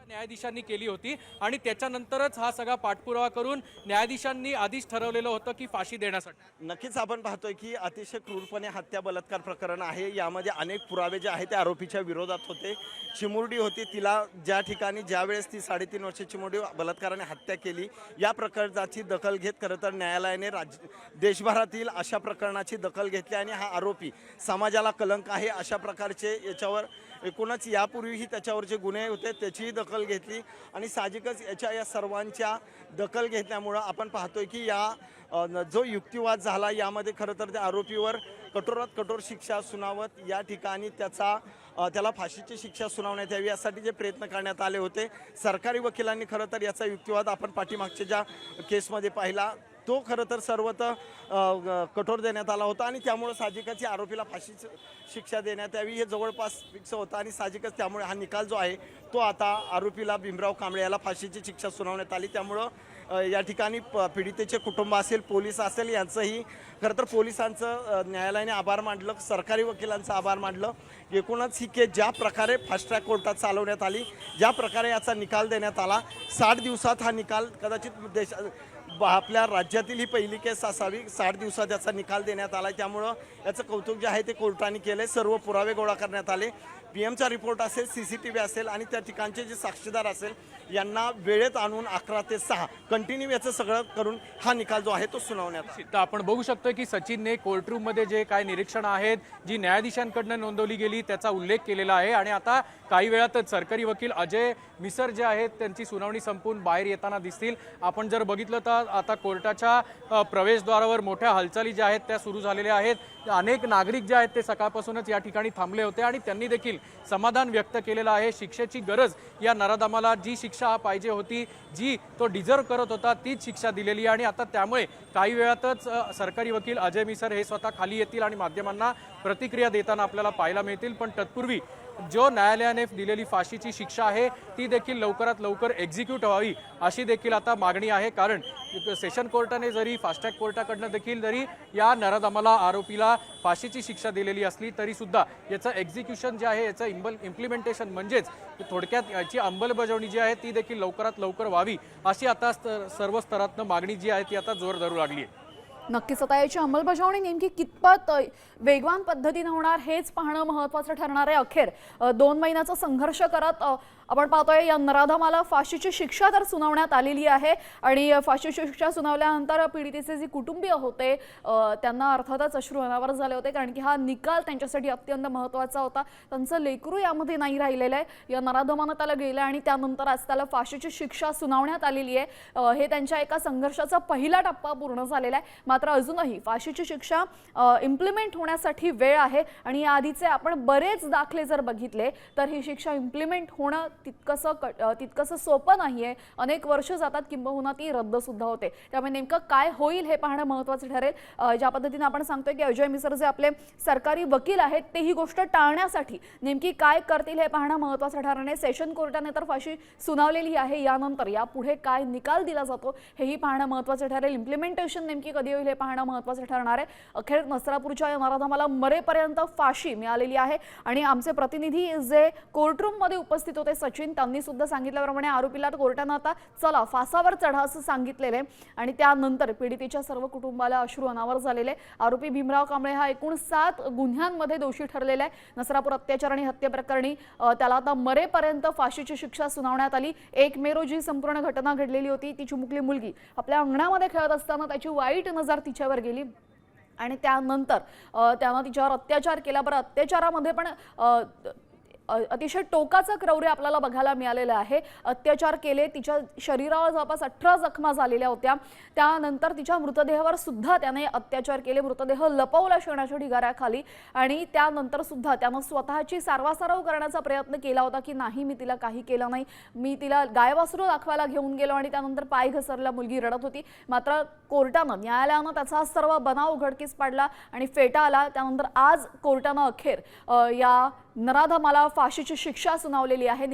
न्यायाधीशांनी केली होती आणि त्याच्यानंतरच हा सगळा पाठपुरावा करून न्यायाधीशांनी आधीच ठरवलेलं होतं की फाशी देण्यासाठी। नक्कीच आपण पाहतोय की अतिशय क्रूरपणे हत्या बलात्कार प्रकरण आहे। यामध्ये अनेक पुरावे जे आहेत ते आरोपीच्या विरोधात होते। चिमुरडी होती, तिला ज्या ठिकाणी ज्यावेळेस ती 3.5 वर्षाची चिमुरडी बलात्काराने हत्या केली, या प्रकरणाची दखल घेत खरं तर न्यायालयाने देशभरातील अशा प्रकरणाची दखल घेतली आणि हा आरोपी समाजाला कलंक आहे अशा प्रकारचे याच्यावर एकूणच यापूर्वीही त्याच्यावर जे गुन्हे होते त्याचीही दखल घेतली आणि साहजिकच या सर्वांच्या दखल घेतल्यामुळं आपण पाहतोय की जो युक्तिवाद झाला यामध्ये खरं तर त्या आरोपीवर कठोरात कठोर शिक्षा सुनावत या ठिकाणी त्याला फाशीची शिक्षा सुनावण्यात यावी यासाठी जे प्रयत्न करण्यात आले होते। सरकारी वकिलांनी खरं तर याचा युक्तिवाद आपण पाठीमागच्या ज्या केसमध्ये पाहिला तो खरं तर सर्वत्र कठोर देण्यात आला होता आणि त्यामुळे साहजिकच या आरोपीला फाशीची शिक्षा देण्यात यावी हे जवळपास फिक्स होतं आणि साहजिकच त्यामुळे हा निकाल जो आहे तो आता आरोपीला भीमराव कांबळे याला फाशीची शिक्षा सुनावण्यात आली। त्यामुळं या ठिकाणी पीडितेचे कुटुंब असेल, पोलीस असेल, यांचंही खरं तर पोलिसांचं न्यायालयाने आभार मानलं, सरकारी वकिलांचं आभार मानलं। एकूणच ही केस ज्या प्रकारे फास्ट ट्रॅक कोर्टात चालवण्यात आली, ज्या प्रकारे याचा निकाल देण्यात आला, 60 दिवसात हा निकाल कदाचित आपल्या राज्यातील ही पहिली केस असावी। 60 दिवसात याचा निकाल देण्यात आला, त्यामुळं याचं कौतुक जे आहे ते कोर्टाने केले। सर्व पुरावे गोळा करण्यात आले, पीएमचा रिपोर्ट असेल, CCTV असेल आणि त्या ठिकाणचे जे साक्षीदार असेल यांना वेळेत आणून 11 ते 6 कंटिन्यू याचं सगळं करून हा निकाल जो आहे तो सुनावण्यात आला। तर आपण बघू शकतो की सचिनने कोर्टरूममध्ये जे काय निरीक्षण आहेत जी न्यायाधीशांकडून नोंदवली गेली त्याचा उल्लेख केलेला आहे आणि आता काही वेळातच सरकारी वकील अजय मिसर जे आहेत त्यांची सुनावणी संपून बाहेर येताना दिसतील। आपण जर बघितलं तर आता कोर्टाच्या प्रवेशद्वारावर मोठ्या हालचाली ज्या आहेत त्या सुरू झालेल्या आहेत। अनेक नागरिक जे आहेत ते सकाळपासूनच या ठिकाणी थांबले होते आणि त्यांनी देखील समाधान व्यक्त केलेलं आहे। शिक्षेची गरज या नराधमाला जी शिक्षा पाहिजे होती, जी तो डिझर्व करत होता, तीच शिक्षा दिलेली आहे आणि आता त्यामुळे काही वेळातच सरकारी वकील अजय मिसर हे स्वतः खाली येतील आणि माध्यमांना प्रतिक्रिया देताना आपल्याला पाहायला मिळतील। पण तत्पूर्वी जो न्यायालयाने दिलेली फाशीची शिक्षा आहे ती देखील लवकरात लवकर एक्झिक्यूट व्हावी अशी देखील आता मागणी आहे। कारण सेशन कोर्टाने जरी फास्ट ट्रॅक कोर्टाकडनं देखील जरी या नराधमाला आरोपीला फाशीची शिक्षा दिलेली असली तरी सुद्धा याचं एक्झिक्युशन जे आहे याचं इम्प्लिमेंटेशन म्हणजेच थोडक्यात याची अंमलबजावणी जी आहे ती देखील लवकरात लवकर व्हावी अशी आता सर्व स्तरातनं मागणी जी आहे ती आता जोर धरू लागली आहे। नक्कीच आता याची अंमलबजावणी नेमकी कितपत वेगवान पद्धतीने होणार हेच पाहणं महत्त्वाचं ठरणार आहे। अखेर 2 महिन्याचा संघर्ष करत आपण पाहतोय या नराधमाला फाशीची शिक्षा तर सुनावण्यात आलेली आहे आणि फाशीची शिक्षा सुनावल्यानंतर पीडितेचे जे कुटुंबीय होते त्यांना अर्थातच अश्रू अनावर झाले होते, कारण की हा निकाल त्यांच्यासाठी अत्यंत महत्त्वाचा होता। त्यांचं लेकरू यामध्ये नाही राहिलेलं आहे, या नराधमानं त्याला गेलं आणि त्यानंतर आज त्याला फाशीची शिक्षा सुनावण्यात आलेली आहे। हे त्यांच्या एका संघर्षाचा पहिला टप्पा पूर्ण झालेला आहे। मात्र अजूनही फाशीची शिक्षा इम्प्लिमेंट होण्यासाठी वेळ आहे आणि याआधीचे आपण बरेच दाखले जर बघितले तर ही शिक्षा इम्प्लिमेंट होणं तितकंसं सोपं नाहीये। अनेक वर्ष जातात, किंबहुना ती रद्द सुद्धा होते। त्यामुळे नेमकं काय होईल हे पाहणं महत्त्वाचं ठरेल। ज्या पद्धतीने आपण सांगतोय की अजय मिसर जे आपले सरकारी वकील आहेत ते ही गोष्ट टाळण्यासाठी नेमकी काय करतील हे पाहणं महत्त्वाचं ठरणार आहे। सेशन कोर्टाने तर फाशी सुनावलेली आहे, यानंतर यापुढे काय निकाल दिला जातो हेही पाहणं महत्त्वाचं ठरेल। इम्प्लिमेंटेशन नेमकी कधी होईल हे पाहणं महत्त्वाचं ठरणार आहे। अखेर नसरापूरच्या या नराधमाला मरेपर्यंत फाशी मिळालेली आहे आणि आमचे प्रतिनिधी जे कोर्टरूममध्ये उपस्थित होते सचिन, त्यांनी सुद्धा सांगितल्याप्रमाणे आरोपीला कोर्टाने आता चला फासावर चढा असं सांगितलेले आणि त्यानंतर पीडितेच्या सर्व कुटुंबाला अश्रू अनावर झालेले। आरोपी भीमराव कांबळे हा एकूण 7 गुन्ह्यांमध्ये दोषी ठरलेला आहे। नसरापूर अत्याचार आणि हत्या प्रकरणी त्याला आता मरेपर्यंत फाशीची शिक्षा सुनावण्यात आली। 1 मे रोजी संपूर्ण घटना घडलेली होती। ती चिमुकली मुलगी आपल्या अंगणामध्ये खेळत असताना त्याची वाईट नजर तिच्यावर गेली आणि त्यानंतर त्यानं तिच्यावर अत्याचार केला। बरं, अत्याचारामध्ये पण अतिशय टोकाचं क्रौर्य आपल्याला बघायला मिळालेलं आहे। अत्याचार केले, तिच्या शरीरावर जवळपास 18 जखमा झालेल्या होत्या। त्यानंतर तिच्या मृतदेहावर सुद्धा त्याने अत्याचार केले, मृतदेह लपवला शेणाच्या ढिगाऱ्याखाली आणि त्यानंतर सुद्धा त्यानं स्वतःची सारवासारव करण्याचा प्रयत्न केला होता की नाही मी तिला काही केलं नाही, मी तिला गायवासरू दाखवायला घेऊन गेलो आणि त्यानंतर पाय घसरला, मुलगी रडत होती। मात्र कोर्टानं न्यायालयानं त्याचा सर्व बनाव उघडकीस पाडला आणि फेटा आला। त्यानंतर आज कोर्टानं अखेर या नराधमाला फाशीची शिक्षा सुनावलेली आहे।